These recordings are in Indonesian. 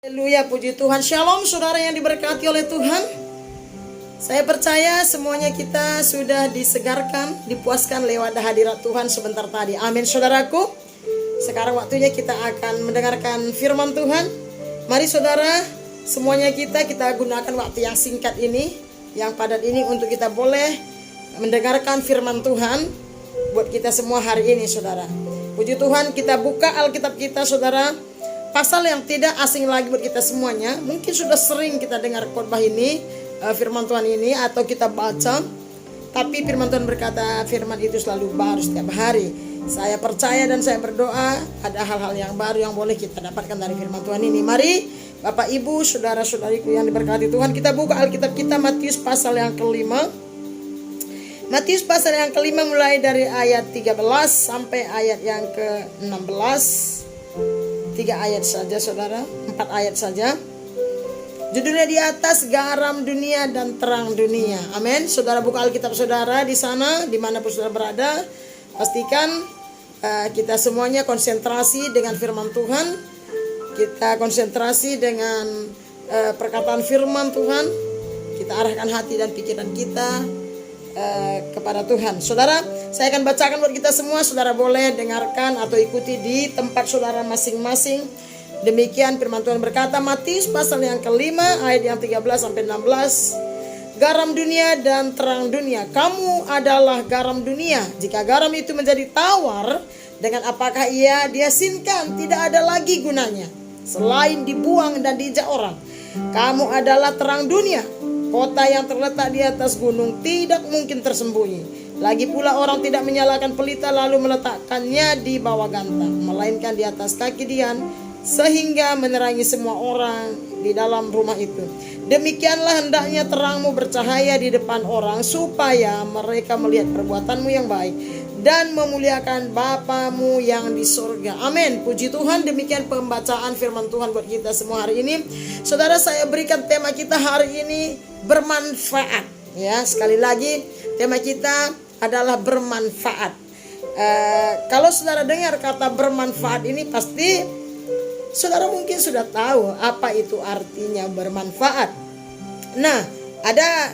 Haleluya, puji Tuhan. Shalom saudara yang diberkati oleh Tuhan. Saya percaya semuanya kita sudah disegarkan, dipuaskan lewat hadirat Tuhan sebentar tadi. Amin saudaraku. Sekarang waktunya kita akan mendengarkan firman Tuhan. Mari saudara, semuanya kita gunakan waktu yang singkat ini, yang padat ini untuk kita boleh mendengarkan firman Tuhan buat kita semua hari ini saudara. Puji Tuhan, kita buka Alkitab kita saudara. Pasal yang tidak asing lagi buat kita semuanya. Mungkin sudah sering kita dengar khotbah ini, firman Tuhan ini, atau kita baca. Tapi firman Tuhan berkata, firman itu selalu baru setiap hari. Saya percaya dan saya berdoa ada hal-hal yang baru yang boleh kita dapatkan dari firman Tuhan ini. Mari Bapak Ibu, saudara-saudariku yang diberkati Tuhan, kita buka Alkitab kita Matius pasal yang kelima. Matius pasal yang kelima mulai dari ayat 13 sampai ayat yang ke-16. 3 ayat saja saudara, 4 ayat saja. Judulnya di atas, garam dunia dan terang dunia. Amin. Saudara buka Alkitab saudara di sana, dimanapun saudara berada. Pastikan kita semuanya konsentrasi dengan firman Tuhan. Kita konsentrasi dengan perkataan firman Tuhan. Kita arahkan hati dan pikiran kita kepada Tuhan. Saudara, saya akan bacakan buat kita semua. Saudara boleh dengarkan atau ikuti di tempat saudara masing-masing. Demikian firman Tuhan berkata, Matius pasal yang kelima ayat yang 13 sampai 16. Garam dunia dan terang dunia. Kamu adalah garam dunia. Jika garam itu menjadi tawar, dengan apakah ia diasinkan? Tidak ada lagi gunanya selain dibuang dan diinjak orang. Kamu adalah terang dunia. Kota yang terletak di atas gunung tidak mungkin tersembunyi. Lagi pula orang tidak menyalakan pelita lalu meletakkannya di bawah gantang, melainkan di atas kaki dian, sehingga menerangi semua orang di dalam rumah itu. Demikianlah hendaknya terangmu bercahaya di depan orang, supaya mereka melihat perbuatanmu yang baik dan memuliakan Bapamu yang di surga. Amin. Puji Tuhan. Demikian pembacaan firman Tuhan buat kita semua hari ini. Saudara, saya berikan tema kita hari ini, bermanfaat. Ya, sekali lagi tema kita adalah bermanfaat. Kalau saudara dengar kata bermanfaat ini, pasti saudara mungkin sudah tahu apa itu artinya bermanfaat. Nah, ada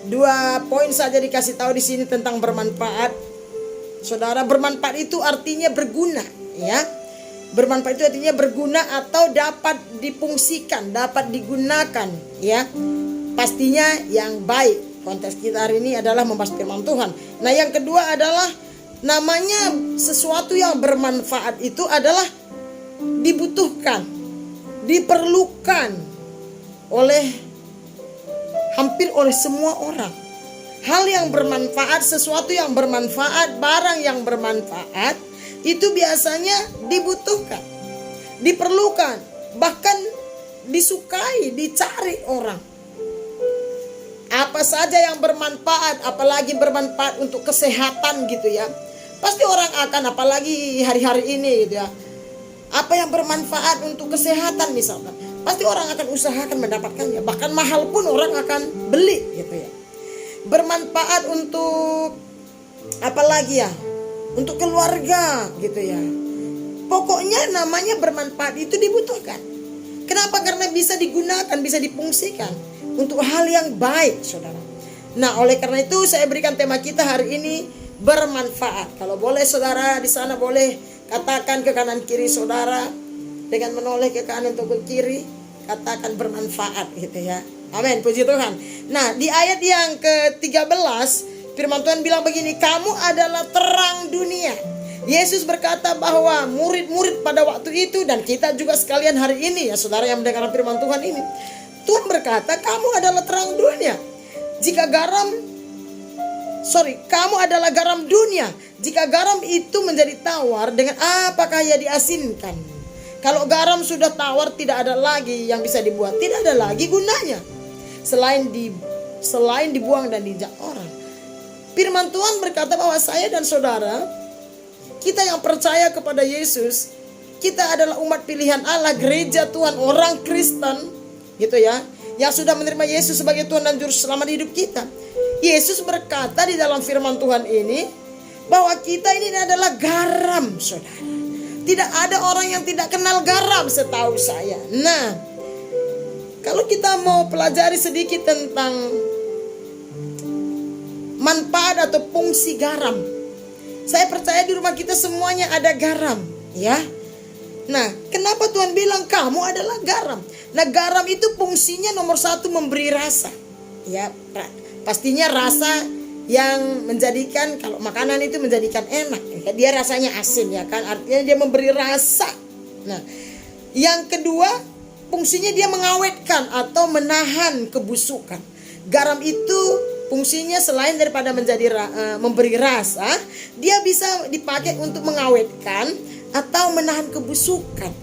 2 poin saja dikasih tahu di sini tentang bermanfaat. Saudara, bermanfaat itu artinya berguna, ya. Bermanfaat itu artinya berguna atau dapat difungsikan, dapat digunakan, ya. Pastinya yang baik. Konteks kita hari ini adalah membahas firman Tuhan. Nah, yang kedua adalah namanya sesuatu yang bermanfaat itu adalah dibutuhkan, diperlukan hampir oleh semua orang. Hal yang bermanfaat, sesuatu yang bermanfaat, barang yang bermanfaat itu biasanya dibutuhkan, diperlukan, bahkan disukai, dicari orang. Apa saja yang bermanfaat, apalagi bermanfaat untuk kesehatan gitu ya. Pasti orang akan, apalagi hari-hari ini gitu ya. Apa yang bermanfaat untuk kesehatan misalkan, pasti orang akan usahakan mendapatkannya. Bahkan mahal pun orang akan beli gitu ya. Bermanfaat untuk apalagi ya, untuk keluarga gitu ya. Pokoknya namanya bermanfaat itu dibutuhkan. Kenapa? Karena bisa digunakan, bisa difungsikan untuk hal yang baik saudara. Nah, oleh karena itu saya berikan tema kita hari ini, bermanfaat. Kalau boleh saudara di sana boleh katakan ke kanan kiri saudara, dengan menoleh ke kanan untuk ke kiri, katakan bermanfaat gitu ya. Amin, puji Tuhan. Nah, di ayat yang ke-13 firman Tuhan bilang begini, kamu adalah terang dunia. Yesus berkata bahwa murid-murid pada waktu itu, dan kita juga sekalian hari ini ya saudara yang mendengar firman Tuhan ini, Tuhan berkata kamu adalah terang dunia. Kamu adalah garam dunia. Jika garam itu menjadi tawar, dengan apakah ia diasinkan? Kalau garam sudah tawar, tidak ada lagi yang bisa dibuat, tidak ada lagi gunanya selain dibuang dan diinjak orang. Firman Tuhan berkata bahwa saya dan saudara, kita yang percaya kepada Yesus, kita adalah umat pilihan Allah, gereja Tuhan, orang Kristen gitu ya, yang sudah menerima Yesus sebagai Tuhan dan Juru Selamat hidup kita. Yesus berkata di dalam firman Tuhan ini bahwa kita ini adalah garam saudara. Tidak ada orang yang tidak kenal garam setahu saya. Nah, Kalau kita mau pelajari sedikit tentang manfaat atau fungsi garam, saya percaya di rumah kita semuanya ada garam, ya. Nah, kenapa Tuhan bilang kamu adalah garam? Nah, garam itu fungsinya nomor satu memberi rasa, ya. Pastinya rasa yang menjadikan, kalau makanan itu menjadikan enak, ya. Dia rasanya asin, ya kan? Artinya dia memberi rasa. Nah, yang kedua, fungsinya dia mengawetkan atau menahan kebusukan. Garam itu fungsinya selain daripada memberi rasa, dia bisa dipakai untuk mengawetkan atau menahan kebusukan.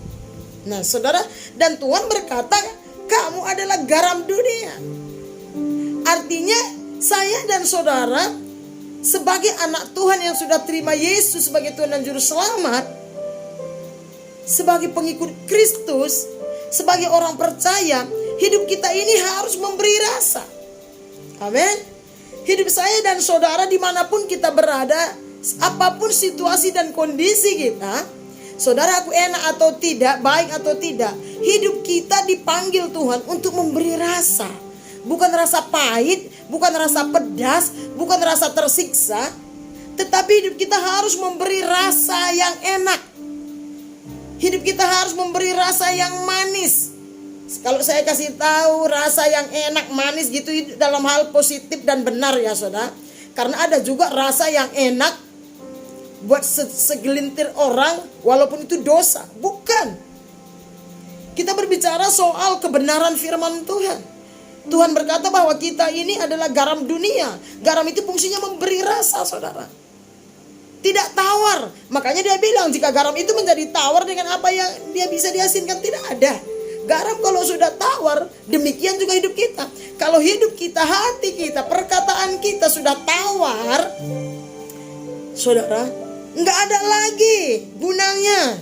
Nah, saudara, dan Tuhan berkata, kamu adalah garam dunia. Artinya, saya dan saudara sebagai anak Tuhan yang sudah terima Yesus sebagai Tuhan dan Juru Selamat, sebagai pengikut Kristus, sebagai orang percaya, hidup kita ini harus memberi rasa. Amin. Hidup saya dan saudara dimanapun kita berada, apapun situasi dan kondisi kita, saudara, aku enak atau tidak, baik atau tidak, hidup kita dipanggil Tuhan untuk memberi rasa. Bukan rasa pahit, bukan rasa pedas, bukan rasa tersiksa, tetapi hidup kita harus memberi rasa yang enak. Hidup kita harus memberi rasa yang manis. Kalau saya kasih tahu rasa yang enak, manis gitu dalam hal positif dan benar, ya saudara. Karena ada juga rasa yang enak buat segelintir orang walaupun itu dosa. Bukan. Kita berbicara soal kebenaran firman Tuhan. Tuhan berkata bahwa kita ini adalah garam dunia. Garam itu fungsinya memberi rasa, saudara. Tidak tawar. Makanya dia bilang jika garam itu menjadi tawar, dengan apa yang dia bisa diasinkan? Tidak ada. Garam kalau sudah tawar, demikian juga hidup kita. Kalau hidup kita, hati kita, perkataan kita sudah tawar, saudara, nggak ada lagi gunanya.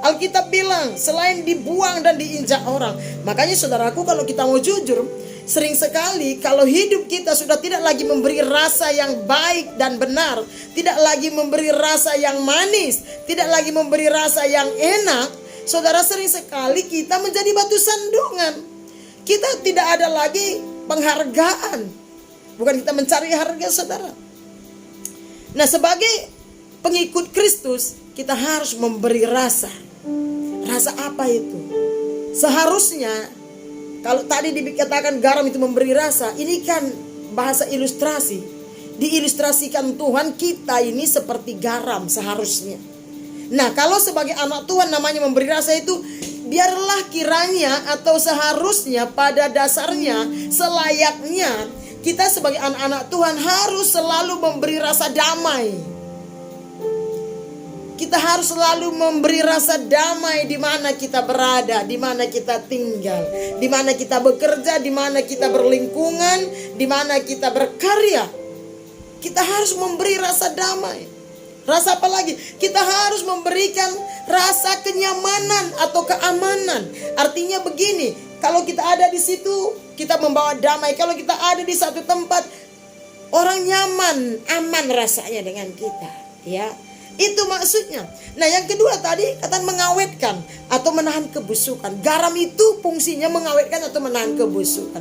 Alkitab bilang selain dibuang dan diinjak orang. Makanya saudaraku, kalau kita mau jujur, sering sekali kalau hidup kita sudah tidak lagi memberi rasa yang baik dan benar, tidak lagi memberi rasa yang manis, tidak lagi memberi rasa yang enak, saudara, sering sekali kita menjadi batu sandungan. Kita tidak ada lagi penghargaan. Bukan kita mencari harga, saudara. Nah, sebagai pengikut Kristus, kita harus memberi rasa. Rasa apa itu? Seharusnya, kalau tadi dikatakan garam itu memberi rasa, ini kan bahasa ilustrasi. Diilustrasikan Tuhan, kita ini seperti garam seharusnya. Nah, kalau sebagai anak Tuhan namanya memberi rasa itu, biarlah kiranya atau seharusnya pada dasarnya, selayaknya kita sebagai anak-anak Tuhan harus selalu memberi rasa damai. Kita harus selalu memberi rasa damai di mana kita berada, di mana kita tinggal, di mana kita bekerja, di mana kita berlingkungan, di mana kita berkarya. Kita harus memberi rasa damai. Rasa apa lagi? Kita harus memberikan rasa kenyamanan atau keamanan. Artinya begini, kalau kita ada di situ, kita membawa damai. Kalau kita ada di satu tempat, orang nyaman, aman rasanya dengan kita, ya. Itu maksudnya. Nah, yang kedua tadi kata mengawetkan atau menahan kebusukan. Garam itu fungsinya mengawetkan atau menahan kebusukan.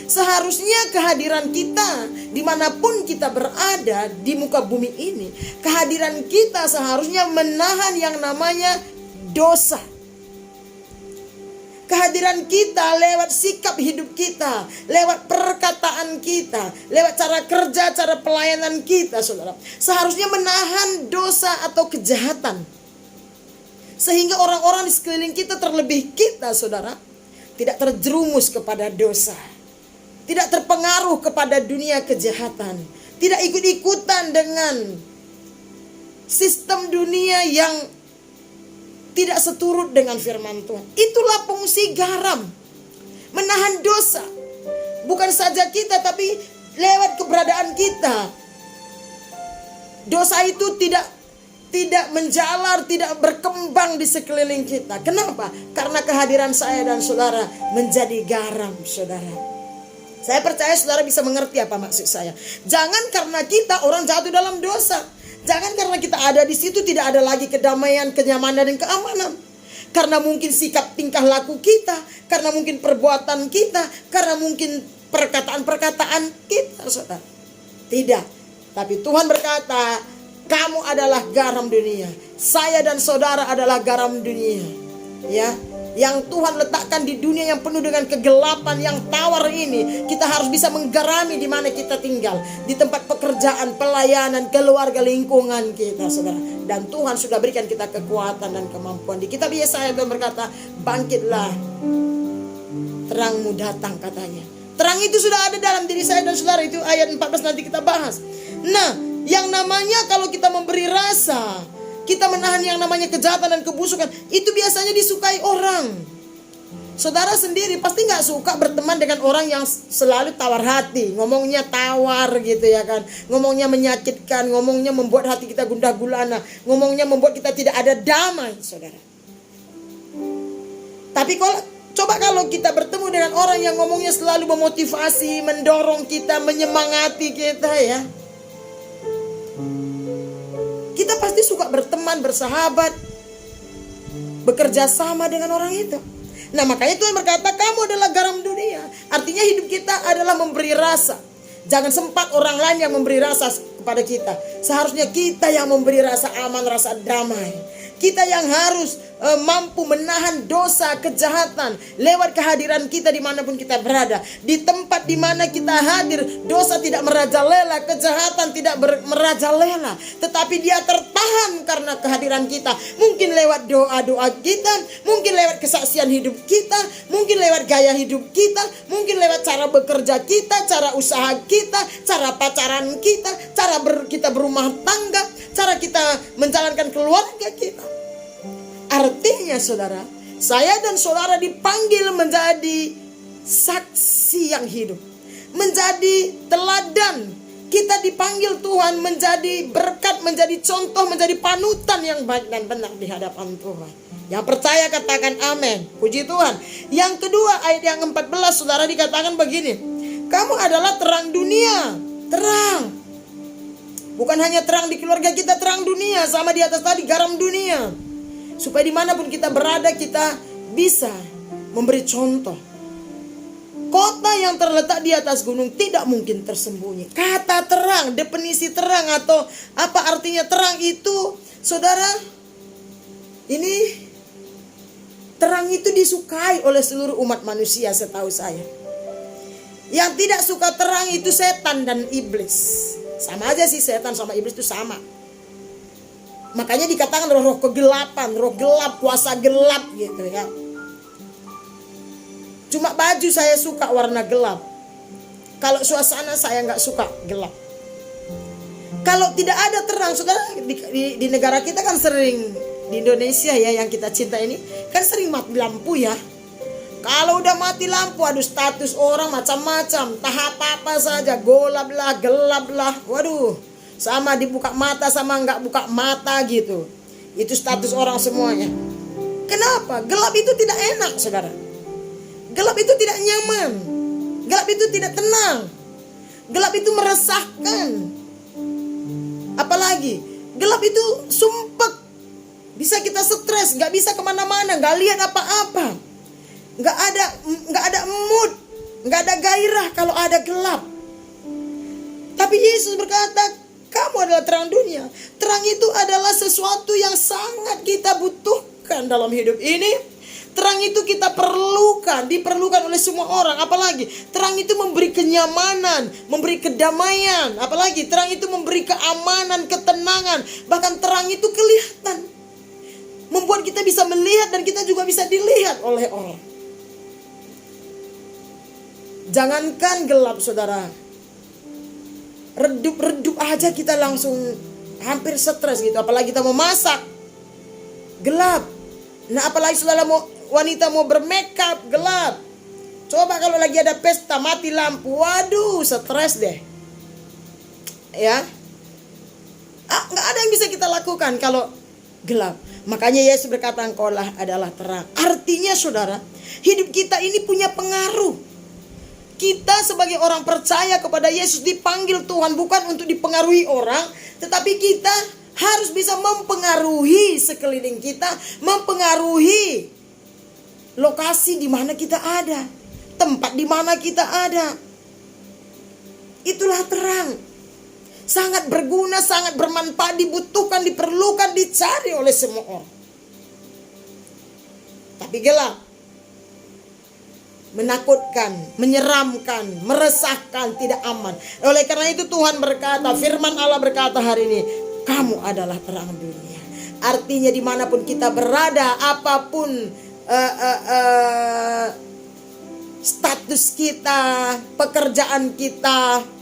Seharusnya kehadiran kita dimanapun kita berada di muka bumi ini, kehadiran kita seharusnya menahan yang namanya dosa. Kehadiran kita lewat sikap hidup kita, lewat perkataan kita, lewat cara kerja, cara pelayanan kita, saudara, seharusnya menahan dosa atau kejahatan. Sehingga orang-orang di sekeliling kita, terlebih kita, saudara, tidak terjerumus kepada dosa, tidak terpengaruh kepada dunia kejahatan, tidak ikut-ikutan dengan sistem dunia yang tidak seturut dengan firman Tuhan. Itulah fungsi garam, menahan dosa. Bukan saja kita, tapi lewat keberadaan kita, dosa itu tidak menjalar, tidak berkembang di sekeliling kita. Kenapa? Karena kehadiran saya dan saudara menjadi garam, saudara. Saya percaya saudara bisa mengerti apa maksud saya. Jangan karena kita orang jatuh dalam dosa, jangan karena kita ada di situ tidak ada lagi kedamaian, kenyamanan dan keamanan. Karena mungkin sikap tingkah laku kita, karena mungkin perbuatan kita, karena mungkin perkataan-perkataan kita, saudara. Tidak. Tapi Tuhan berkata, kamu adalah garam dunia. Saya dan saudara adalah garam dunia. Ya, yang Tuhan letakkan di dunia yang penuh dengan kegelapan yang tawar ini, kita harus bisa menggarami di mana kita tinggal, di tempat pekerjaan, pelayanan, keluarga, lingkungan kita, saudara. Dan Tuhan sudah berikan kita kekuatan dan kemampuan. Di kitab Yesaya Tuhan berkata, bangkitlah, terangmu datang, katanya. Terang itu sudah ada dalam diri saya dan saudara. Itu ayat 14 nanti kita bahas. Nah, yang namanya kalau kita memberi rasa, kita menahan yang namanya kejahatan dan kebusukan, itu biasanya disukai orang. Saudara sendiri pasti gak suka berteman dengan orang yang selalu tawar hati, ngomongnya tawar gitu ya kan, ngomongnya menyakitkan, ngomongnya membuat hati kita gundah gulana, ngomongnya membuat kita tidak ada damai, saudara. Tapi coba kalau kita bertemu dengan orang yang ngomongnya selalu memotivasi, mendorong kita, menyemangati kita, ya, kita pasti suka berteman, bersahabat, bekerja sama dengan orang itu. Nah, makanya Tuhan berkata, kamu adalah garam dunia. Artinya hidup kita adalah memberi rasa. Jangan sempat orang lain yang memberi rasa kepada kita. Seharusnya kita yang memberi rasa aman, rasa damai. Kita yang harus mampu menahan dosa, kejahatan lewat kehadiran kita dimanapun kita berada. Di tempat dimana kita hadir, dosa tidak merajalela, kejahatan tidak merajalela, tetapi dia tertahan karena kehadiran kita. Mungkin lewat doa-doa kita, mungkin lewat kesaksian hidup kita, mungkin lewat gaya hidup kita, mungkin lewat cara bekerja kita, cara usaha kita, cara pacaran kita, cara kita berumah tangga, cara kita menjalankan keluarga kita. Artinya saudara, saya dan saudara dipanggil menjadi saksi yang hidup, menjadi teladan. Kita dipanggil Tuhan menjadi berkat, menjadi contoh, menjadi panutan yang baik dan benar di hadapan Tuhan. Yang percaya katakan amin. Puji Tuhan. Yang kedua, ayat yang 14 saudara dikatakan begini, kamu adalah terang dunia. Terang. Bukan hanya terang di keluarga kita, terang dunia. Sama di atas tadi, garam dunia. Supaya dimanapun kita berada, kita bisa memberi contoh. Kota yang terletak di atas gunung tidak mungkin tersembunyi. Kata terang, definisi terang atau apa artinya terang itu, saudara, ini terang itu disukai oleh seluruh umat manusia setahu saya. Yang tidak suka terang itu setan dan iblis. Sama aja sih, setan sama iblis itu sama. Makanya dikatakan roh-roh kegelapan, roh gelap, kuasa gelap gitu ya. Cuma baju saya suka warna gelap. Kalau suasana saya nggak suka gelap. Kalau tidak ada terang, saudara, di negara kita kan sering, di Indonesia ya yang kita cinta ini, kan sering mati lampu ya. Kalau udah mati lampu, aduh status orang macam-macam, tahap apa saja, golap lah, gelap lah, waduh. Sama dibuka mata sama nggak buka mata gitu. Itu status orang semuanya. Kenapa? Gelap itu tidak enak, saudara. Gelap itu tidak nyaman. Gelap itu tidak tenang. Gelap itu meresahkan. Apalagi gelap itu sumpek. Bisa kita stres, nggak bisa kemana-mana, nggak lihat apa-apa, nggak ada mood, nggak ada gairah kalau ada gelap. Tapi Yesus berkata, kamu adalah terang dunia. Terang itu adalah sesuatu yang sangat kita butuhkan dalam hidup ini. Terang itu kita perlukan, diperlukan oleh semua orang. Apalagi terang itu memberi kenyamanan, memberi kedamaian. Apalagi terang itu memberi keamanan, ketenangan. Bahkan terang itu kelihatan, membuat kita bisa melihat dan kita juga bisa dilihat oleh orang. Jangankan gelap, saudara, redup aja kita langsung hampir stres gitu. Apalagi kita mau masak, gelap. Nah apalagi saudara wanita mau bermakeup, gelap. Coba kalau lagi ada pesta mati lampu, waduh stres deh. Ya, nggak ada yang bisa kita lakukan kalau gelap. Makanya Yesus berkata, engkaulah adalah terang. Artinya saudara, hidup kita ini punya pengaruh. Kita sebagai orang percaya kepada Yesus dipanggil Tuhan bukan untuk dipengaruhi orang, tetapi kita harus bisa mempengaruhi sekeliling kita, mempengaruhi lokasi di mana kita ada, tempat di mana kita ada. Itulah terang. Sangat berguna, sangat bermanfaat, dibutuhkan, diperlukan, dicari oleh semua orang. Tapi gelap, menakutkan, menyeramkan, meresahkan, tidak aman. Oleh karena itu Tuhan berkata, firman Allah berkata hari ini, kamu adalah terang dunia. Artinya dimanapun kita berada, apapun status kita, pekerjaan kita,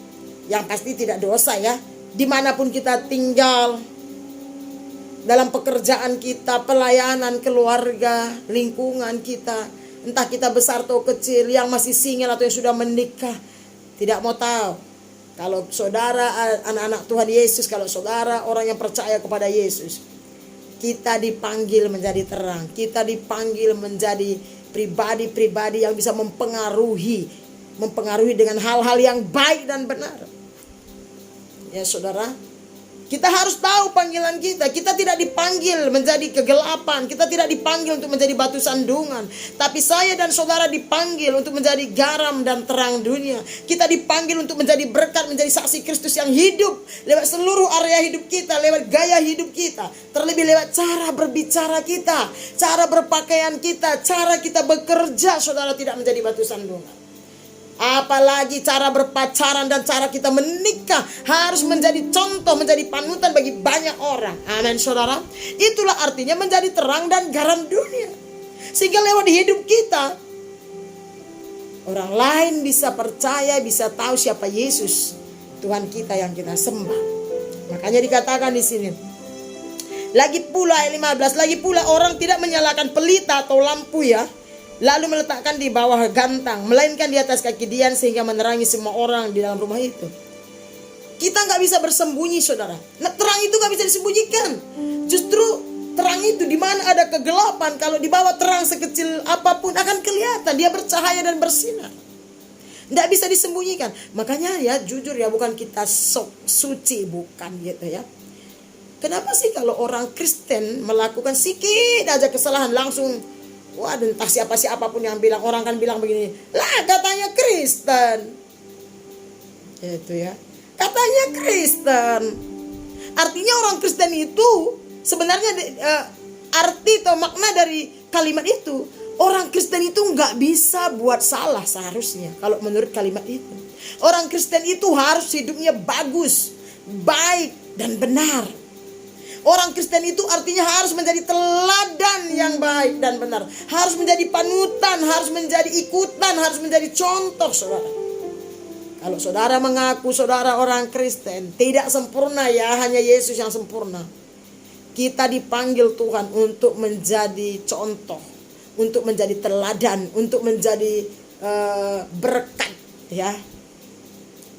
yang pasti tidak dosa ya, dimanapun kita tinggal, dalam pekerjaan kita, pelayanan, keluarga, lingkungan kita, entah kita besar atau kecil, yang masih single atau yang sudah menikah, tidak mau tahu. Kalau saudara anak-anak Tuhan Yesus, kalau saudara orang yang percaya kepada Yesus, kita dipanggil menjadi terang. Kita dipanggil menjadi pribadi-pribadi yang bisa mempengaruhi dengan hal-hal yang baik dan benar. Ya saudara, kita harus tahu panggilan kita. Kita tidak dipanggil menjadi kegelapan. Kita tidak dipanggil untuk menjadi batu sandungan. Tapi saya dan saudara dipanggil untuk menjadi garam dan terang dunia. Kita dipanggil untuk menjadi berkat, menjadi saksi Kristus yang hidup lewat seluruh area hidup kita, lewat gaya hidup kita, terlebih lewat cara berbicara kita, cara berpakaian kita, cara kita bekerja. Saudara tidak menjadi batu sandungan. Apalagi cara berpacaran dan cara kita menikah harus menjadi contoh, menjadi panutan bagi banyak orang. Amin saudara. Itulah artinya menjadi terang dan garam dunia. Sehingga lewat hidup kita, orang lain bisa percaya, bisa tahu siapa Yesus, Tuhan kita yang kita sembah. Makanya dikatakan di sini, lagi pula ayat 15, lagi pula orang tidak menyalakan pelita atau lampu ya, lalu meletakkan di bawah gantang, melainkan di atas kaki dian sehingga menerangi semua orang di dalam rumah itu. Kita nggak bisa bersembunyi saudara. Nah, terang itu nggak bisa disembunyikan. Justru terang itu di mana ada kegelapan, kalau dibawa terang sekecil apapun akan kelihatan, dia bercahaya dan bersinar. Nggak bisa disembunyikan. Makanya ya jujur ya, bukan kita sok suci, bukan gitu ya. Kenapa sih kalau orang Kristen melakukan sedikit aja kesalahan langsung, wah, entah siapapun yang bilang, orang kan bilang begini, lah katanya Kristen, itu ya, katanya Kristen. Artinya orang Kristen itu sebenarnya arti atau makna dari kalimat itu, orang Kristen itu nggak bisa buat salah seharusnya. Kalau menurut kalimat itu, orang Kristen itu harus hidupnya bagus, baik dan benar. Orang Kristen itu artinya harus menjadi teladan yang baik dan benar. Harus menjadi panutan, harus menjadi ikutan, harus menjadi contoh saudara. Kalau saudara mengaku saudara orang Kristen, tidak sempurna ya, hanya Yesus yang sempurna. Kita dipanggil Tuhan untuk menjadi contoh, untuk menjadi teladan, untuk menjadi berkat ya.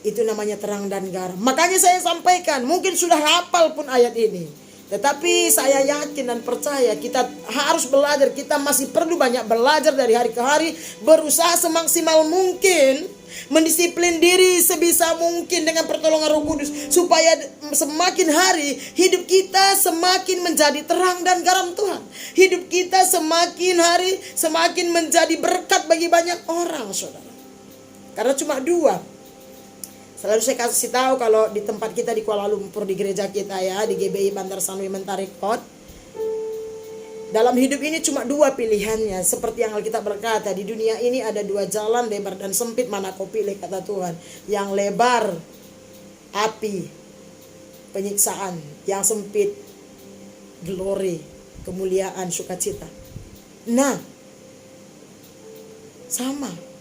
Itu namanya terang dan garam. Makanya saya sampaikan, mungkin sudah hafal pun ayat ini, tetapi saya yakin dan percaya kita harus belajar. Kita masih perlu banyak belajar dari hari ke hari. Berusaha semaksimal mungkin, mendisiplin diri sebisa mungkin dengan pertolongan Roh Kudus, supaya semakin hari hidup kita semakin menjadi terang dan garam Tuhan. Hidup kita semakin hari semakin menjadi berkat bagi banyak orang saudara. Karena cuma dua. Selalu saya kasih tahu kalau di tempat kita di Kuala Lumpur, di gereja kita ya, di GBI Bantar Sanwi Mentarikot, dalam hidup ini cuma dua pilihannya. Seperti yang Alkitab berkata, di dunia ini ada dua jalan, lebar dan sempit, mana kau pilih kata Tuhan. Yang lebar api, penyiksaan. Yang sempit glory, kemuliaan, sukacita. Nah, sama.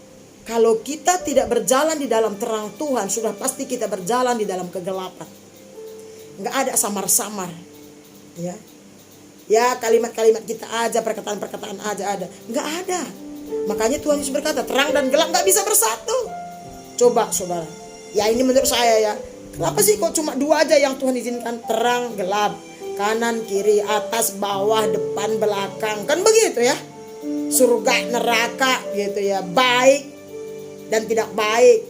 Kalau kita tidak berjalan di dalam terang Tuhan, sudah pasti kita berjalan di dalam kegelapan. Nggak ada samar-samar. Ya kalimat-kalimat kita aja, perkataan-perkataan aja ada. Nggak ada. Makanya Tuhan Yesus berkata, terang dan gelap nggak bisa bersatu. Coba saudara. Ya ini menurut saya ya. Kenapa sih kok cuma dua aja yang Tuhan izinkan? Terang, gelap. Kanan, kiri, atas, bawah, depan, belakang. Kan begitu ya. Surga, neraka gitu ya. Baik dan tidak baik,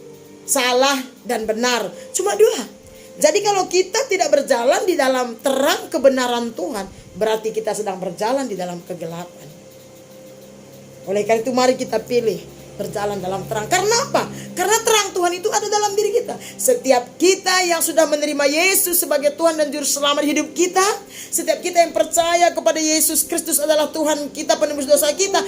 salah dan benar, cuma dua. Jadi kalau kita tidak berjalan di dalam terang kebenaran Tuhan, berarti kita sedang berjalan di dalam kegelapan. Oleh karena itu mari kita pilih berjalan dalam terang. Karena apa? Karena terang Tuhan itu ada dalam diri kita. Setiap kita yang sudah menerima Yesus sebagai Tuhan dan Juru Selamat hidup kita, setiap kita yang percaya kepada Yesus Kristus adalah Tuhan kita, penebus dosa kita,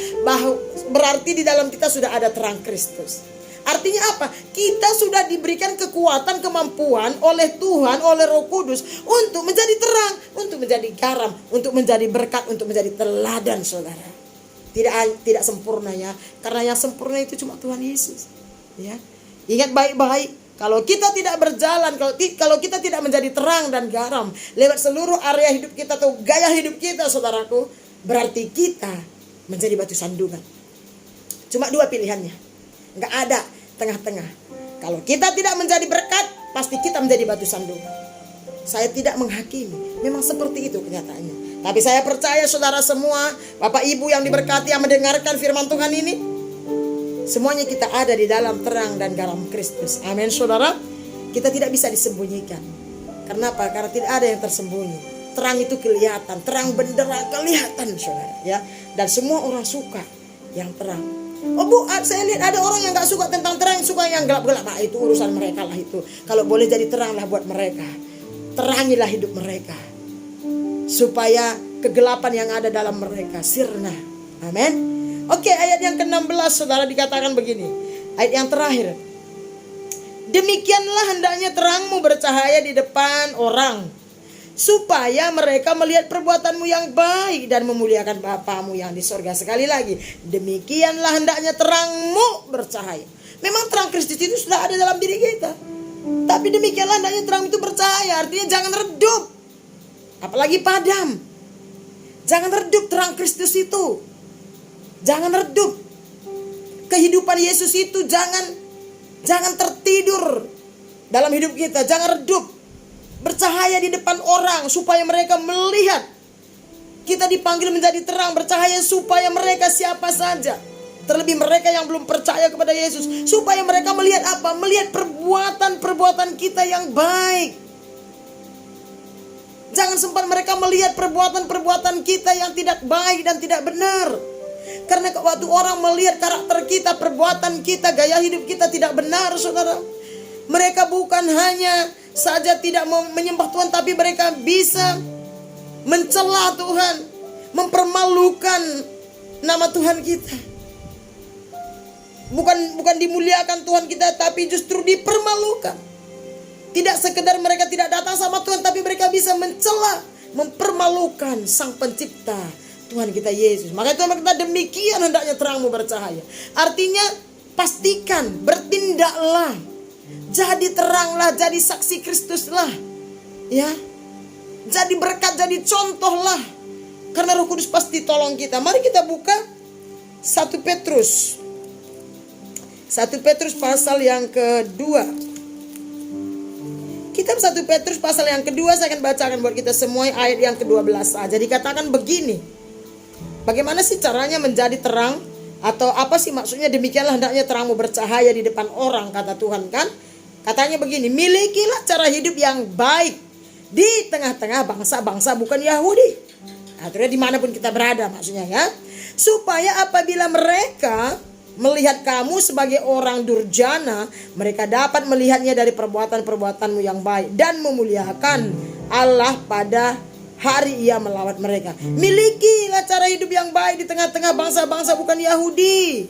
berarti di dalam kita sudah ada terang Kristus. Artinya apa? Kita sudah diberikan kekuatan, kemampuan oleh Tuhan, oleh Roh Kudus untuk menjadi terang, untuk menjadi garam, untuk menjadi berkat, untuk menjadi teladan, saudara. Tidak sempurna ya, karena yang sempurna itu cuma Tuhan Yesus. Ya, ingat baik-baik. Kalau kita tidak berjalan, kalau kita tidak menjadi terang dan garam lewat seluruh area hidup kita atau gaya hidup kita, saudaraku, berarti kita menjadi batu sandungan. Cuma dua pilihannya, nggak ada tengah-tengah. Kalau kita tidak menjadi berkat, pasti kita menjadi batu sandungan. Saya tidak menghakimi, memang seperti itu kenyataannya. Tapi saya percaya saudara semua, Bapak Ibu yang diberkati yang mendengarkan firman Tuhan ini, semuanya kita ada di dalam terang dan garam Kristus. Amin saudara. Kita tidak bisa disembunyikan. Karena apa? Karena tidak ada yang tersembunyi. Terang itu kelihatan, terang benderang kelihatan saudara ya. Dan semua orang suka yang terang. Oh bu, saya lihat ada orang yang gak suka tentang terang, suka yang gelap-gelap. Nah itu urusan mereka lah itu. Kalau boleh jadi teranglah buat mereka. Terangilah hidup mereka, supaya kegelapan yang ada dalam mereka sirna. Amin. Oke, ayat yang ke-16 saudara dikatakan begini. Ayat yang terakhir. Demikianlah hendaknya terangmu bercahaya di depan orang, supaya mereka melihat perbuatanmu yang baik dan memuliakan Bapamu yang di sorga. Sekali lagi, demikianlah hendaknya terangmu bercahaya. Memang terang Kristus itu sudah ada dalam diri kita, tapi demikianlah hendaknya terang itu bercahaya. Artinya jangan redup, apalagi padam. Jangan redup terang Kristus itu. Jangan redup kehidupan Yesus itu. Jangan tertidur dalam hidup kita. Jangan redup. Bercahaya di depan orang supaya mereka melihat. Kita dipanggil menjadi terang, bercahaya supaya mereka siapa saja, terlebih mereka yang belum percaya kepada Yesus, supaya mereka melihat apa? Melihat perbuatan-perbuatan kita yang baik. Jangan sempat mereka melihat perbuatan-perbuatan kita yang tidak baik dan tidak benar. Karena waktu orang melihat karakter kita, perbuatan kita, gaya hidup kita tidak benar, saudara, mereka bukan hanya saja tidak menyembah Tuhan, tapi mereka bisa mencela Tuhan, mempermalukan nama Tuhan kita. Bukan dimuliakan Tuhan kita, tapi justru dipermalukan. Tidak sekedar mereka tidak datang sama Tuhan, tapi mereka bisa mencela, mempermalukan Sang Pencipta Tuhan kita Yesus. Maka Tuhan berkata, demikian hendaknya terangmu bercahaya. Artinya pastikan, bertindaklah, jadi teranglah, jadi saksi Kristuslah, ya, jadi berkat, jadi contohlah. Karena Roh Kudus pasti tolong kita. Mari kita buka 1 Petrus pasal yang kedua. Kitab 1 Petrus pasal yang kedua, saya akan bacakan buat kita semua ayat yang ke-12 saja. Dikatakan begini. Bagaimana sih caranya menjadi terang? Atau apa sih maksudnya demikianlah hendaknya terangmu bercahaya di depan orang, kata Tuhan kan? Katanya begini, milikilah cara hidup yang baik di tengah-tengah bangsa-bangsa bukan Yahudi. Artinya dimanapun kita berada maksudnya ya. Supaya apabila mereka melihat kamu sebagai orang durjana, mereka dapat melihatnya dari perbuatan-perbuatanmu yang baik dan memuliakan Allah pada hari Ia melawat mereka. Milikilah cara hidup yang baik di tengah-tengah bangsa-bangsa bukan Yahudi.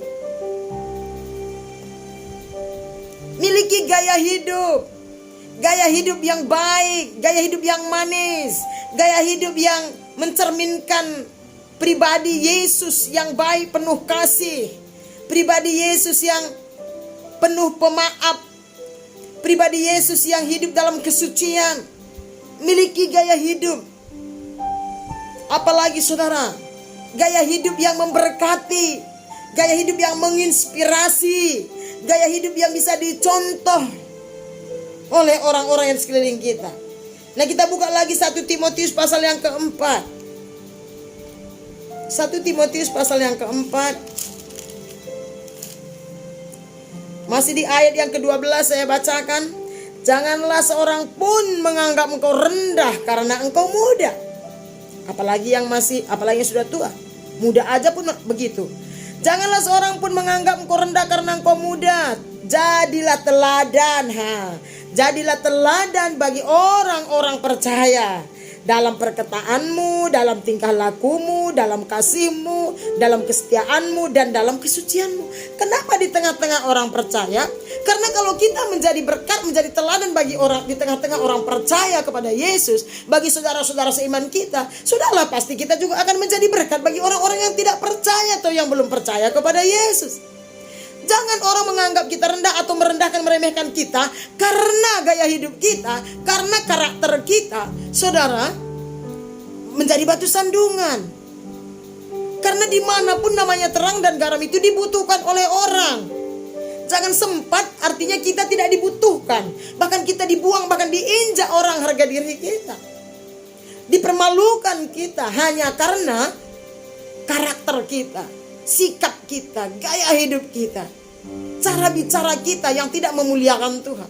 Miliki gaya hidup yang baik, gaya hidup yang manis, gaya hidup yang mencerminkan pribadi Yesus yang baik, penuh kasih, pribadi Yesus yang penuh pemaaf, pribadi Yesus yang hidup dalam kesucian. Miliki gaya hidup, apalagi saudara, gaya hidup yang memberkati, gaya hidup yang menginspirasi, gaya hidup yang bisa dicontoh oleh orang-orang yang sekeliling kita. Nah, kita buka lagi 1 Timotius pasal yang keempat. 1 Timotius pasal yang keempat. Masih di ayat yang ke-12 saya bacakan. Janganlah seorang pun menganggap engkau rendah karena engkau muda. Apalagi yang sudah tua. Muda aja pun begitu. Janganlah seorang pun menganggap engkau rendah karena engkau muda. Jadilah teladan. Jadilah teladan bagi orang-orang percaya. Dalam perkataanmu, dalam tingkah lakumu, dalam kasihmu, dalam kesetiaanmu, dan dalam kesucianmu. Kenapa di tengah-tengah orang percaya? Karena kalau kita menjadi berkat, menjadi teladan bagi orang, di tengah-tengah orang percaya kepada Yesus, bagi saudara-saudara seiman kita, sudahlah pasti kita juga akan menjadi berkat bagi orang-orang yang tidak percaya atau yang belum percaya kepada Yesus. Jangan orang menganggap kita rendah atau merendahkan, meremehkan kita karena gaya hidup kita, karena karakter kita. Saudara, menjadi batu sandungan. Karena dimanapun namanya terang dan garam itu dibutuhkan oleh orang. Jangan sempat, artinya kita tidak dibutuhkan. Bahkan kita dibuang, bahkan diinjak orang harga diri kita. Dipermalukan kita hanya karena karakter kita, sikap kita, gaya hidup kita, cara bicara kita yang tidak memuliakan Tuhan.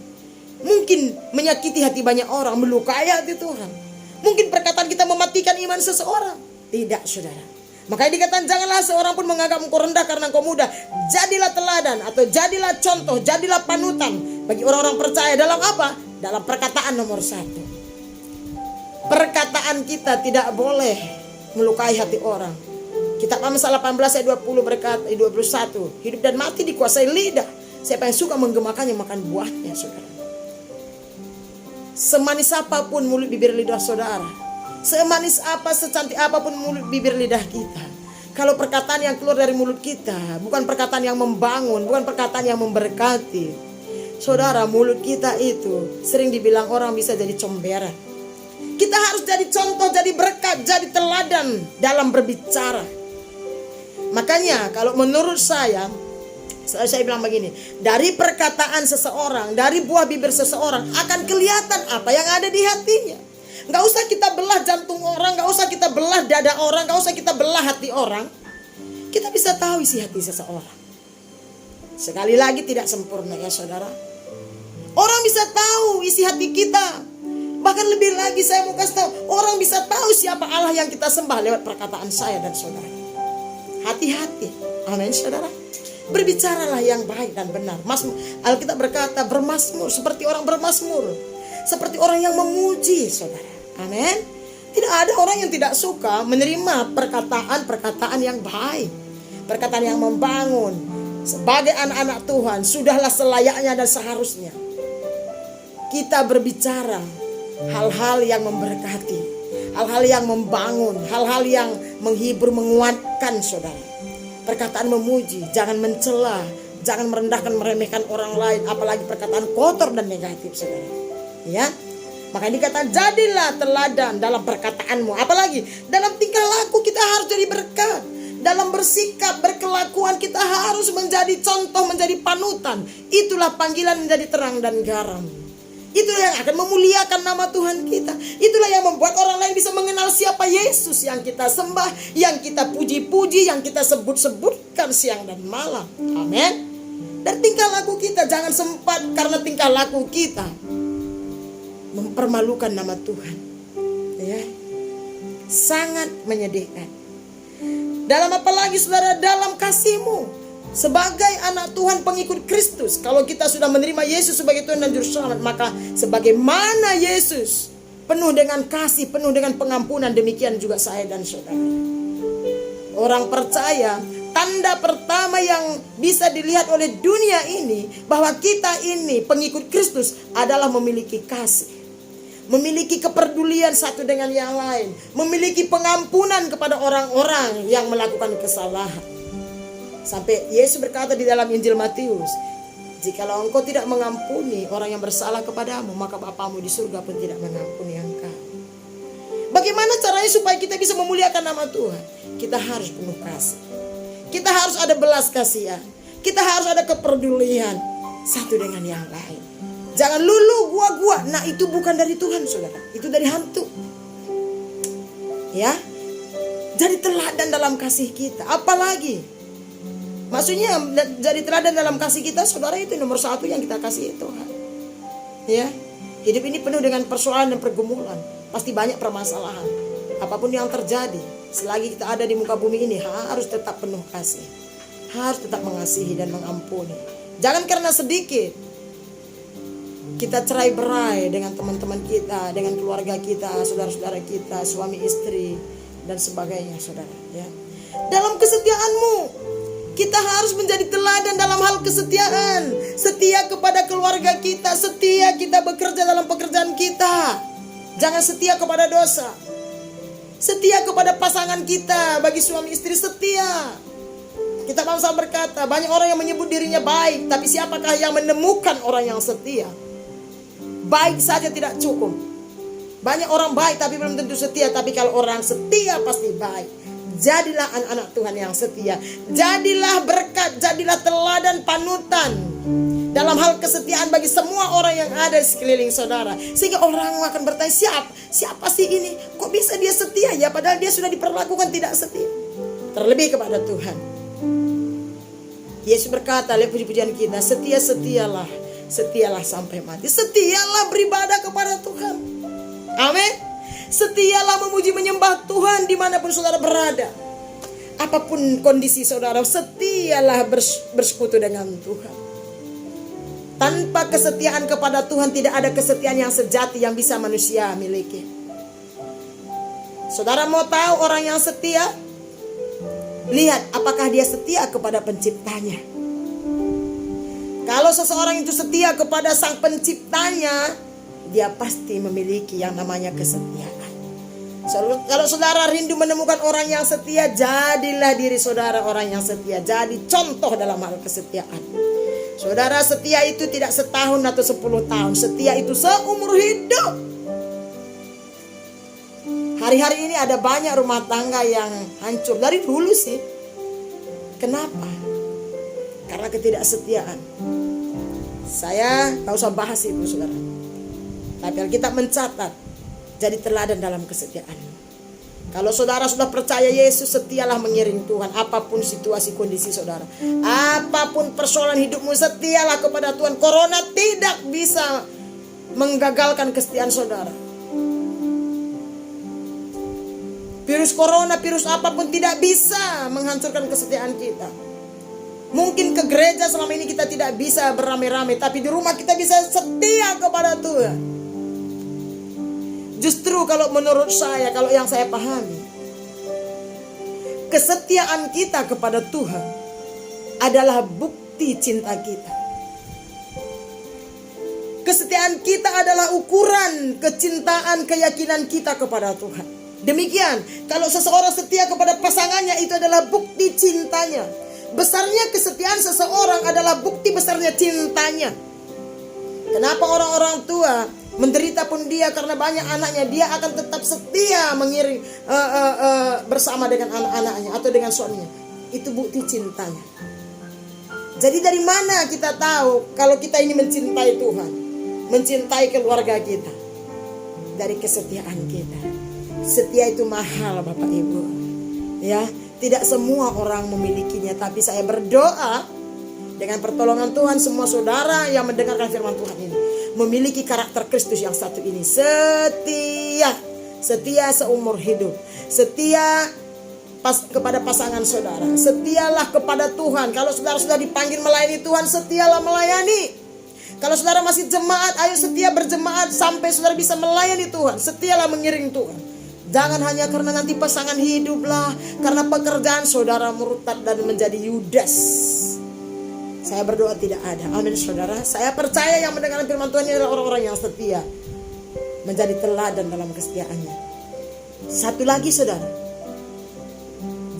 Mungkin menyakiti hati banyak orang, melukai hati Tuhan. Mungkin perkataan kita mematikan iman seseorang. Tidak, saudara. Makanya dikatakan janganlah seorang pun menganggap engkau rendah karena engkau muda. Jadilah teladan atau jadilah contoh, jadilah panutan bagi orang-orang percaya dalam apa? Dalam perkataan nomor 1. Perkataan kita tidak boleh melukai hati orang. Kitab Amsal 18 ayat 20 berkata, 21, hidup dan mati dikuasai lidah. Siapa yang suka menggemakannya makan buahnya, saudara. Semanis apapun mulut bibir lidah saudara, semanis apa, secantik apapun mulut bibir lidah kita, kalau perkataan yang keluar dari mulut kita bukan perkataan yang membangun, bukan perkataan yang memberkati, saudara, mulut kita itu sering dibilang orang bisa jadi comberan. Kita harus jadi contoh, jadi berkat, jadi teladan dalam berbicara. Makanya kalau menurut saya bilang begini, dari perkataan seseorang, dari buah bibir seseorang akan kelihatan apa yang ada di hatinya. Gak usah kita belah jantung orang, gak usah kita belah dada orang, gak usah kita belah hati orang. Kita bisa tahu isi hati seseorang. Sekali lagi tidak sempurna ya saudara. Orang bisa tahu isi hati kita. Bahkan lebih lagi saya mau kasih tahu, orang bisa tahu siapa Allah yang kita sembah lewat perkataan saya dan saudara. Hati-hati, amin saudara. Berbicaralah yang baik dan benar. Alkitab berkata bermasmur seperti orang bermasmur, seperti orang yang memuji, saudara. Amin. Tidak ada orang yang tidak suka menerima perkataan-perkataan yang baik, perkataan yang membangun. Sebagai anak-anak Tuhan, sudahlah selayaknya dan seharusnya kita berbicara hal-hal yang memberkati, hal-hal yang membangun, hal-hal yang menghibur, menguatkan, saudara. Perkataan memuji, jangan mencela, jangan merendahkan, meremehkan orang lain, apalagi perkataan kotor dan negatif, saudara. Ya, makanya dikatakan jadilah teladan dalam perkataanmu, apalagi dalam tingkah laku kita harus jadi berkat. Dalam bersikap, berkelakuan kita harus menjadi contoh, menjadi panutan. Itulah panggilan menjadi terang dan garam. Itulah yang akan memuliakan nama Tuhan kita. Itulah yang membuat orang lain bisa mengenal siapa Yesus yang kita sembah, yang kita puji-puji, yang kita sebut-sebutkan siang dan malam. Amin. Dan tingkah laku kita jangan sempat karena tingkah laku kita mempermalukan nama Tuhan. Ya. Sangat menyedihkan. Dalam apalagi saudara, dalam kasihmu sebagai anak Tuhan, pengikut Kristus, kalau kita sudah menerima Yesus sebagai Tuhan dan Juru Selamat, maka sebagaimana Yesus penuh dengan kasih, penuh dengan pengampunan, demikian juga saya dan saudara. Orang percaya, tanda pertama yang bisa dilihat oleh dunia ini bahwa kita ini pengikut Kristus adalah memiliki kasih, memiliki kepedulian satu dengan yang lain, memiliki pengampunan kepada orang-orang yang melakukan kesalahan. Sampai Yesus berkata di dalam Injil Matius, jikalau engkau tidak mengampuni orang yang bersalah kepadamu, maka Bapamu di surga pun tidak mengampuni engkau. Bagaimana caranya supaya kita bisa memuliakan nama Tuhan? Kita harus penuh kasih. Kita harus ada belas kasihan. Kita harus ada kepedulian satu dengan yang lain. Jangan lulu gua. Nah, itu bukan dari Tuhan, saudara. Itu dari hantu. Ya. Jadi teladan dalam kasih kita. Apalagi maksudnya jadi teladan dalam kasih kita, saudara, itu nomor 1 yang kita kasih Tuhan. Ya. Hidup ini penuh dengan persoalan dan pergumulan. Pasti banyak permasalahan. Apapun yang terjadi, selagi kita ada di muka bumi ini, harus tetap penuh kasih. Harus tetap mengasihi dan mengampuni. Jangan karena sedikit kita cerai berai dengan teman-teman kita, dengan keluarga kita, saudara-saudara kita, suami istri dan sebagainya, saudara. Ya. Dalam kesetiaanmu, kita harus menjadi teladan dalam hal kesetiaan. Setia kepada keluarga kita, setia kita bekerja dalam pekerjaan kita. Jangan setia kepada dosa. Setia kepada pasangan kita, bagi suami istri setia. Kita bangsa berkata, banyak orang yang menyebut dirinya baik, tapi siapakah yang menemukan orang yang setia? Baik saja tidak cukup. Banyak orang baik tapi belum tentu setia. Tapi kalau orang setia pasti baik. Jadilah anak-anak Tuhan yang setia. Jadilah berkat, jadilah teladan panutan dalam hal kesetiaan bagi semua orang yang ada di sekeliling saudara. Sehingga orang akan bertanya, siapa sih ini? Kok bisa dia setia ya? Padahal dia sudah diperlakukan tidak setia. Terlebih kepada Tuhan. Yesus berkata, lihat puji-pujian kita, setialah sampai mati. Setialah beribadah kepada Tuhan. Amin. Setialah memuji menyembah Tuhan dimanapun saudara berada. Apapun kondisi saudara, setialah bersekutu dengan Tuhan. Tanpa kesetiaan kepada Tuhan, tidak ada kesetiaan yang sejati yang bisa manusia miliki. Saudara mau tahu orang yang setia? Lihat apakah dia setia kepada penciptanya. Kalau seseorang itu setia kepada sang penciptanya, dia pasti memiliki yang namanya kesetiaan. Kalau saudara rindu menemukan orang yang setia, jadilah diri saudara orang yang setia. Jadi contoh dalam hal kesetiaan. Saudara, setia itu tidak setahun atau 10 tahun. Setia itu seumur hidup. Hari-hari ini ada banyak rumah tangga yang hancur. Dari dulu sih. Kenapa? Karena ketidaksetiaan. Saya gak usah bahas itu, saudara. Tapi Alkitab mencatat, jadi teladan dalam kesetiaan. Kalau saudara sudah percaya Yesus, setialah mengiring Tuhan. Apapun situasi kondisi saudara, apapun persoalan hidupmu, setialah kepada Tuhan. Corona tidak bisa menggagalkan kesetiaan saudara. Virus corona, virus apapun tidak bisa menghancurkan kesetiaan kita. Mungkin ke gereja selama ini kita tidak bisa beramai-ramai, tapi di rumah kita bisa setia kepada Tuhan. Justru kalau menurut saya, kalau yang saya pahami, kesetiaan kita kepada Tuhan adalah bukti cinta kita. Kesetiaan kita adalah ukuran kecintaan, keyakinan kita kepada Tuhan. Demikian, kalau seseorang setia kepada pasangannya, itu adalah bukti cintanya. Besarnya kesetiaan seseorang adalah bukti besarnya cintanya. Kenapa orang-orang tua menderita pun dia karena banyak anaknya, dia akan tetap setia mengiring bersama dengan anak-anaknya atau dengan suaminya. Itu bukti cintanya. Jadi dari mana kita tahu kalau kita ini mencintai Tuhan, mencintai keluarga kita? Dari kesetiaan kita. Setia itu mahal, Bapak Ibu. Ya, tidak semua orang memilikinya, tapi saya berdoa dengan pertolongan Tuhan, semua saudara yang mendengarkan firman Tuhan ini memiliki karakter Kristus yang satu ini. Setia. Setia seumur hidup. Setia kepada pasangan saudara. Setialah kepada Tuhan. Kalau saudara sudah dipanggil melayani Tuhan, setialah melayani. Kalau saudara masih jemaat, ayo setia berjemaat sampai saudara bisa melayani Tuhan. Setialah mengiring Tuhan. Jangan hanya karena nanti pasangan hiduplah, karena pekerjaan saudara murtad dan menjadi Yudas. Saya berdoa tidak ada. Amin, saudara. Saya percaya yang mendengarkan firman Tuhan ini adalah orang-orang yang setia, menjadi teladan dalam kesetiaannya. Satu lagi, saudara,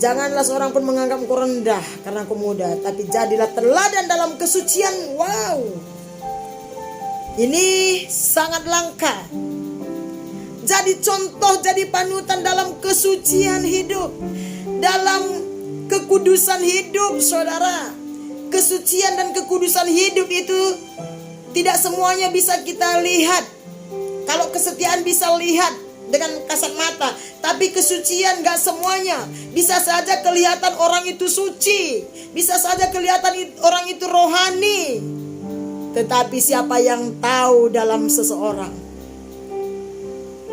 janganlah seorang pun menganggap engkau rendah karena engkau muda, tapi jadilah teladan dalam kesucian. Wow, ini sangat langka. Jadi contoh, jadi panutan dalam kesucian hidup, dalam kekudusan hidup, saudara. Kesucian dan kekudusan hidup itu tidak semuanya bisa kita lihat. Kalau kesetiaan bisa lihat dengan kasat mata, tapi kesucian gak semuanya. Bisa saja kelihatan orang itu suci, bisa saja kelihatan orang itu rohani, Tetapi siapa yang tahu dalam seseorang?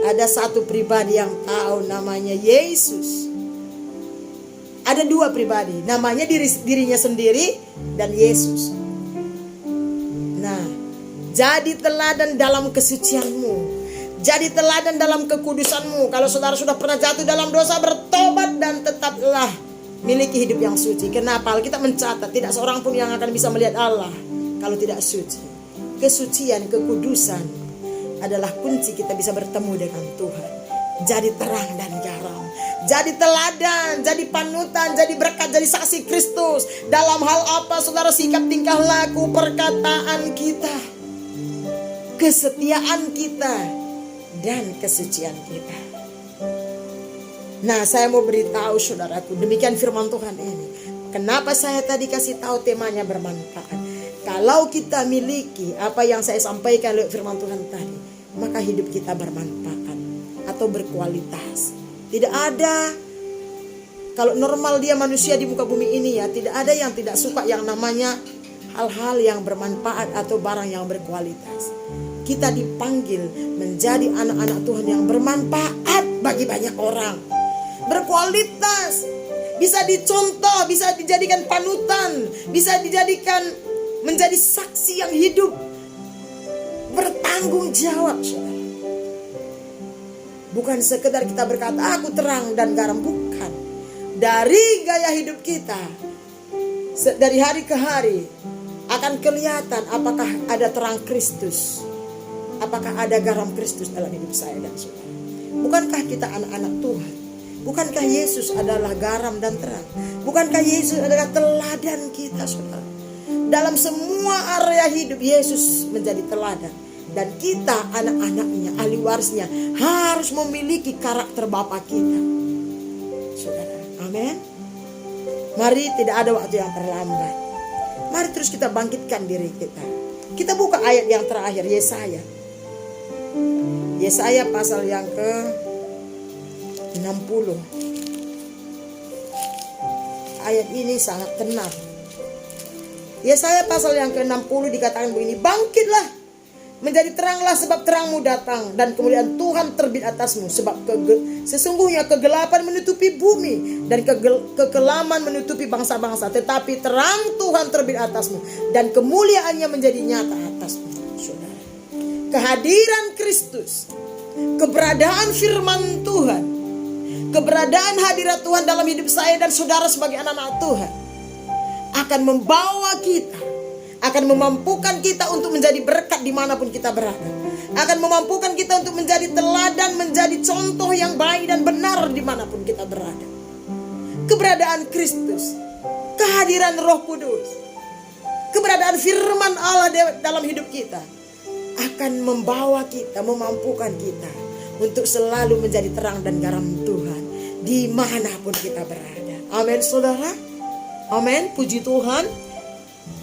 Ada satu pribadi yang tahu, namanya Yesus. Ada dua pribadi, namanya dirinya sendiri dan Yesus. Nah, jadi teladan dalam kesucianmu. Jadi teladan dalam kekudusanmu. Kalau saudara sudah pernah jatuh dalam dosa, bertobat dan tetaplah miliki hidup yang suci. Kenapa? Kita mencatat tidak seorang pun yang akan bisa melihat Allah kalau tidak suci. Kesucian, kekudusan adalah kunci kita bisa bertemu dengan Tuhan. Jadi terang dan garam, jadi teladan, jadi panutan, jadi berkat, jadi saksi Kristus. Dalam hal apa saudara? Sikap, tingkah laku, perkataan kita, kesetiaan kita, dan kesucian kita. Nah, saya mau beritahu saudaraku, demikian firman Tuhan ini. Kenapa saya tadi kasih tahu temanya bermanfaat? Kalau kita miliki apa yang saya sampaikan lewat firman Tuhan tadi, maka hidup kita bermanfaat atau berkualitas. Tidak ada, kalau normal dia manusia di muka bumi ini ya, tidak ada yang tidak suka yang namanya hal-hal yang bermanfaat atau barang yang berkualitas. Kita dipanggil menjadi anak-anak Tuhan yang bermanfaat bagi banyak orang. Berkualitas, bisa dicontoh, bisa dijadikan panutan, bisa dijadikan menjadi saksi yang hidup, bertanggung jawab, saudara. Bukan sekedar kita berkata aku terang dan garam, bukan. Dari gaya hidup kita, dari hari ke hari akan kelihatan apakah ada terang Kristus, apakah ada garam Kristus dalam hidup saya dan saudara. Bukankah kita anak-anak Tuhan? Bukankah Yesus adalah garam dan terang? Bukankah Yesus adalah teladan kita, saudara? Dalam semua area hidup Yesus menjadi teladan. Dan kita anak-anaknya, ahli warisnya, harus memiliki karakter Bapa kita, saudara. Amin. Mari, tidak ada waktu yang terlambat. Mari terus kita bangkitkan diri kita. Kita buka ayat yang terakhir, Yesaya. Yesaya pasal yang ke 60. Ayat ini sangat tenang. Yesaya pasal yang ke-60 dikatakan begini, bangkitlah, menjadi teranglah sebab terangmu datang dan kemuliaan Tuhan terbit atasmu. Sebab sesungguhnya kegelapan menutupi bumi dan kekelaman menutupi bangsa-bangsa. Tetapi terang Tuhan terbit atasmu dan kemuliaannya menjadi nyata atasmu. Saudara, kehadiran Kristus, keberadaan firman Tuhan, keberadaan hadirat Tuhan dalam hidup saya dan saudara sebagai anak-anak Tuhan akan membawa kita, akan memampukan kita untuk menjadi berkat dimanapun kita berada, akan memampukan kita untuk menjadi teladan, menjadi contoh yang baik dan benar dimanapun kita berada. Keberadaan Kristus, kehadiran Roh Kudus, keberadaan firman Allah dalam hidup kita akan membawa kita, memampukan kita untuk selalu menjadi terang dan garam Tuhan dimanapun kita berada. Amin, saudara. Amin, puji Tuhan.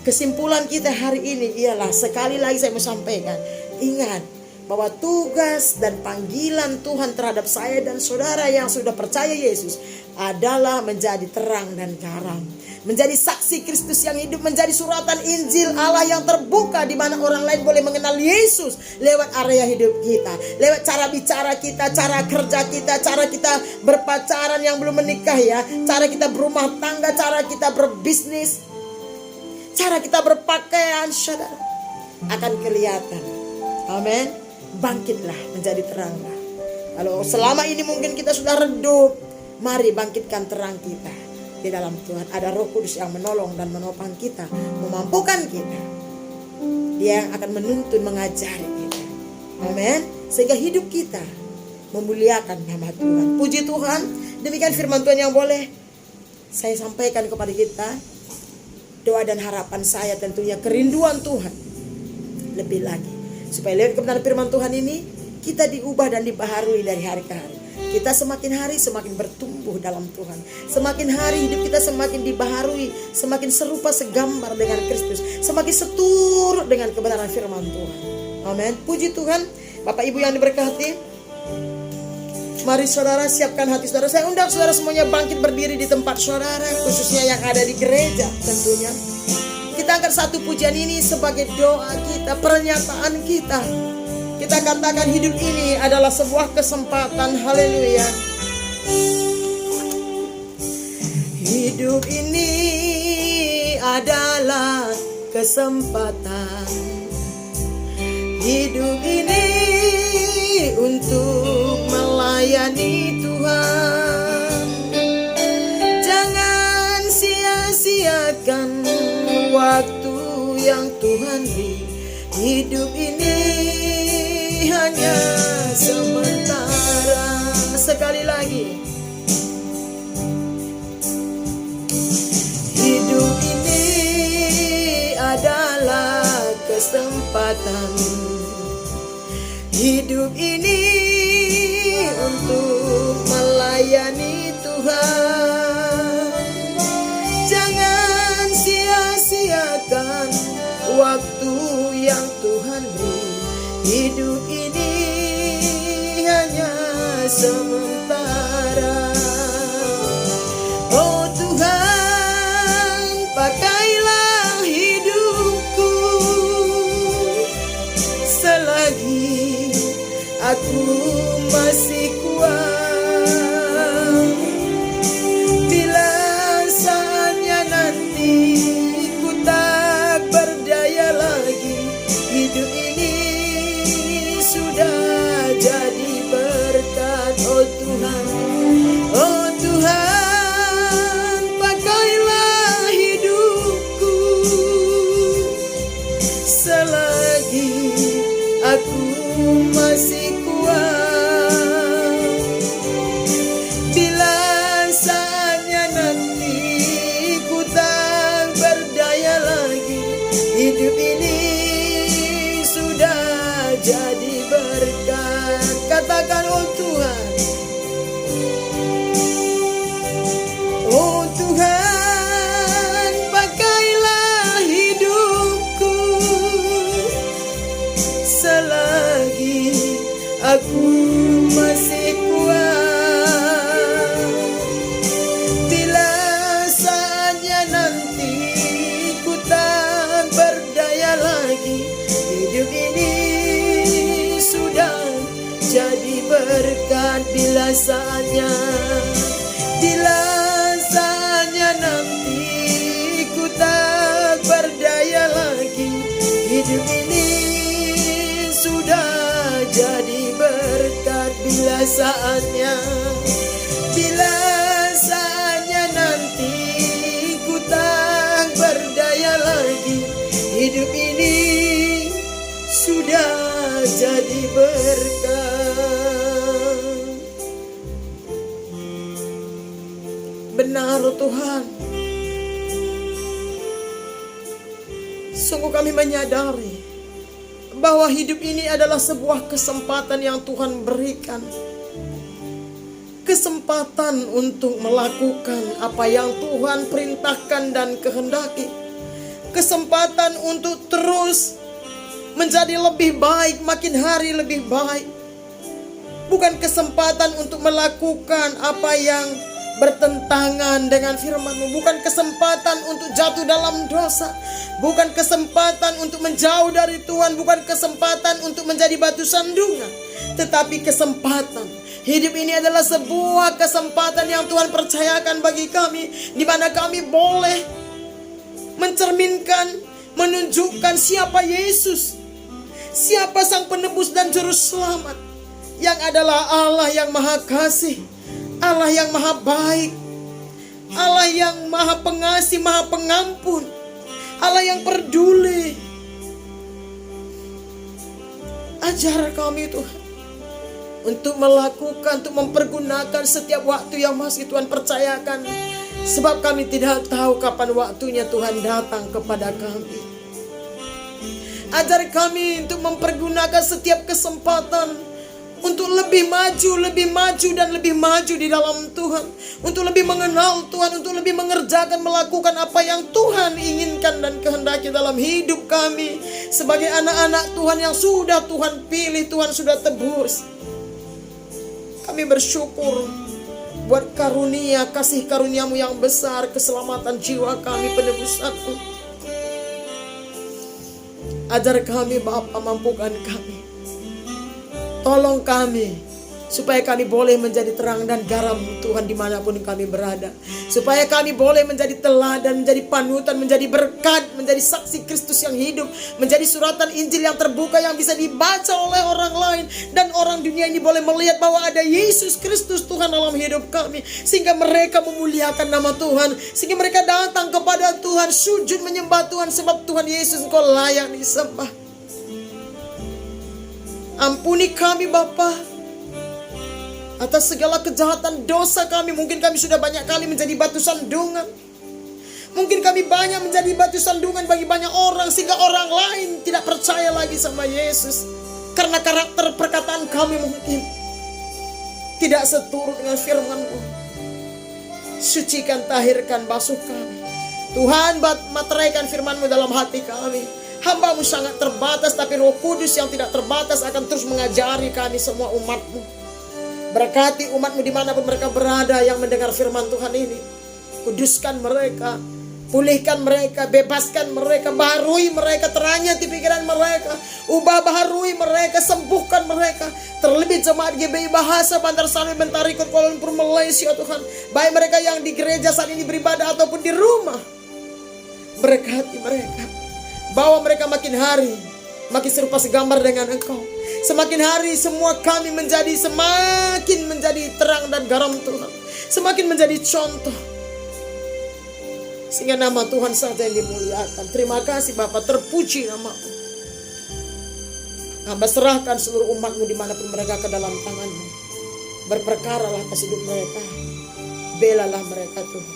Kesimpulan kita hari ini ialah, sekali lagi saya mau sampaikan, ingat bahwa tugas dan panggilan Tuhan terhadap saya dan saudara yang sudah percaya Yesus adalah menjadi terang dan garam, menjadi saksi Kristus yang hidup, menjadi suratan Injil Allah yang terbuka di mana orang lain boleh mengenal Yesus lewat area hidup kita, lewat cara bicara kita, cara kerja kita, cara kita berpacaran yang belum menikah ya, cara kita berumah tangga, cara kita berbisnis, cara kita berpakaian, saudara, akan kelihatan. Amin. Bangkitlah, menjadi teranglah. Kalau selama ini mungkin kita sudah redup, mari bangkitkan terang kita di dalam Tuhan. Ada Roh Kudus yang menolong dan menopang kita, memampukan kita. Dia yang akan menuntun, mengajari kita. Amin. Sehingga hidup kita memuliakan nama Tuhan. Puji Tuhan. Demikian firman Tuhan yang boleh saya sampaikan kepada kita. Doa dan harapan saya tentunya kerinduan Tuhan lebih lagi, supaya lewat kebenaran firman Tuhan ini kita diubah dan dibaharui dari hari ke hari. Kita semakin hari semakin bertumbuh dalam Tuhan. Semakin hari hidup kita semakin dibaharui, semakin serupa segambar dengan Kristus, semakin seturut dengan kebenaran firman Tuhan. Amin. Puji Tuhan. Bapak Ibu yang diberkati, mari saudara siapkan hati saudara. Saya undang saudara semuanya bangkit berdiri di tempat saudara, khususnya yang ada di gereja tentunya. kita angkat satu pujian ini sebagai doa kita, pernyataan kita. Kita katakan hidup ini adalah sebuah kesempatan. Haleluya. Hidup ini adalah kesempatan. Hidup ini untuk melayani Tuhan. Jangan sia-siakan waktu yang Tuhan beri. Hidup ini hanya sementara. Sekali lagi. Hidup ini adalah kesempatan. Hidup ini untuk melayani Tuhan. Jangan sia-siakan waktu yang Tuhan beri. Hidup ini hanya sementara. Oh Tuhan, pakailah hidupku selagi aku masih kuat. Bila saatnya nanti ku tak berdaya lagi, hidup ini sudah jadi berkat. Oh Tuhan, oh Tuhan, pakailah hidupku selagi aku masih kuat. Bila saatnya nanti ku tak berdaya lagi, hidup ini sudah jadi berkat. Katakan oh Tuhan, oh Tuhan, pakailah hidupku selagi aku masih kuat. Bila saatnya nanti ku tak berdaya lagi, hidup ini sudah jadi berkat. Bila saatnya nanti ku tak berdaya lagi, hidup ini sudah jadi berkat. Bila saatnya nanti ku tak berdaya lagi, hidup ini sudah jadi berkat. Benar Tuhan, sungguh kami menyadari bahwa hidup ini adalah sebuah kesempatan yang Tuhan berikan. Kesempatan untuk melakukan apa yang Tuhan perintahkan dan kehendaki. Kesempatan untuk terus menjadi lebih baik, makin hari lebih baik. Bukan kesempatan untuk melakukan apa yang bertentangan dengan firman-Mu. Bukan kesempatan untuk jatuh dalam dosa. Bukan kesempatan untuk menjauh dari Tuhan. Bukan kesempatan untuk menjadi batu sandungan. Tetapi kesempatan. Hidup ini adalah sebuah kesempatan yang Tuhan percayakan bagi kami, di mana kami boleh mencerminkan, menunjukkan siapa Yesus, siapa Sang Penebus dan Juru Selamat, yang adalah Allah yang Maha Kasih, Allah yang Maha Baik, Allah yang Maha Pengasih, Maha Pengampun, Allah yang peduli. Ajar kami Tuhan untuk melakukan, untuk mempergunakan setiap waktu yang masih Tuhan percayakan. Sebab kami tidak tahu kapan waktunya Tuhan datang kepada kami. Ajar kami untuk mempergunakan setiap kesempatan untuk lebih maju dan lebih maju di dalam Tuhan. Untuk lebih mengenal Tuhan, untuk lebih mengerjakan, melakukan apa yang Tuhan inginkan dan kehendaki dalam hidup kami. Sebagai anak-anak Tuhan yang sudah Tuhan pilih, Tuhan sudah tebus. Kami bersyukur buat karunia, kasih karunia-Mu yang besar, keselamatan jiwa kami, penebusan-Mu. Ajar kami Bapa, mampukan kami. Tolong kami supaya kami boleh menjadi terang dan garam Tuhan dimanapun kami berada. Supaya kami boleh menjadi teladan, menjadi panutan, menjadi berkat, menjadi saksi Kristus yang hidup, menjadi suratan Injil yang terbuka yang bisa dibaca oleh orang lain. Dan orang dunia ini boleh melihat bahwa ada Yesus Kristus Tuhan dalam hidup kami. Sehingga mereka memuliakan nama Tuhan. Sehingga mereka datang kepada Tuhan, sujud menyembah Tuhan, sebab Tuhan Yesus Engkau layak disembah. Ampuni kami Bapa atas segala kejahatan dosa kami. Mungkin kami sudah banyak kali menjadi batu sandungan. Mungkin kami banyak menjadi batu sandungan bagi banyak orang, sehingga orang lain tidak percaya lagi sama Yesus. Karena karakter perkataan kami mungkin tidak seturut dengan firman-Mu. Sucikan, tahirkan, basuh kami. Tuhan, materaikan firman-Mu dalam hati kami. Hamba-Mu sangat terbatas, tapi Roh Kudus yang tidak terbatas akan terus mengajari kami semua umat-Mu. Berkati umat-Mu dimanapun mereka berada yang mendengar firman Tuhan ini. Kuduskan mereka, pulihkan mereka, bebaskan mereka, baharui mereka, terangi hati pikiran mereka, ubah baharui mereka, sembuhkan mereka. Terlebih jemaat GBI Bahasa Bantar Sari Bentari Kuala Lumpur Malaysia Tuhan. Baik mereka yang di gereja saat ini beribadah ataupun di rumah, berkati mereka. Bawa mereka makin hari makin serupa segambar dengan Engkau. Semakin hari semua kami semakin menjadi terang dan garam Tuhan. Semakin menjadi contoh. Sehingga nama Tuhan saja yang dimuliakan. Terima kasih Bapa, terpuji nama-Mu. Hamba serahkan seluruh umat-Mu dimanapun mereka ke dalam tangan-Mu. Berperkaralah atas hidup mereka. Belalah mereka Tuhan.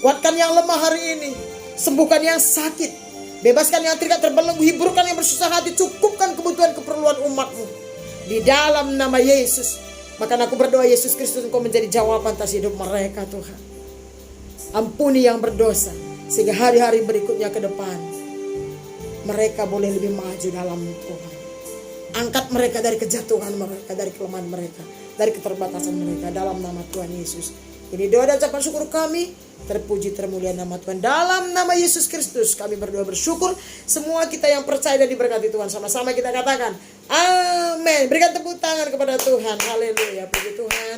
Kuatkan yang lemah hari ini. Sembuhkan yang sakit. Bebaskan yang terikat terbelenggu, hiburkan yang bersusah hati, cukupkan kebutuhan keperluan umat-Mu. Di dalam nama Yesus. Maka aku berdoa Yesus Kristus Engkau menjadi jawaban atas hidup mereka Tuhan. Ampuni yang berdosa. Sehingga hari-hari berikutnya ke depan mereka boleh lebih maju dalam Tuhan. Angkat mereka dari kejatuhan mereka, dari kelemahan mereka, dari keterbatasan mereka dalam nama Tuhan Yesus. Ini doa dan ucapan syukur kami. Terpuji termulia nama Tuhan. Dalam nama Yesus Kristus kami berdoa bersyukur. Semua kita yang percaya dan diberkati Tuhan, sama-sama kita katakan amin. Berikan tepuk tangan kepada Tuhan. Haleluya, puji Tuhan.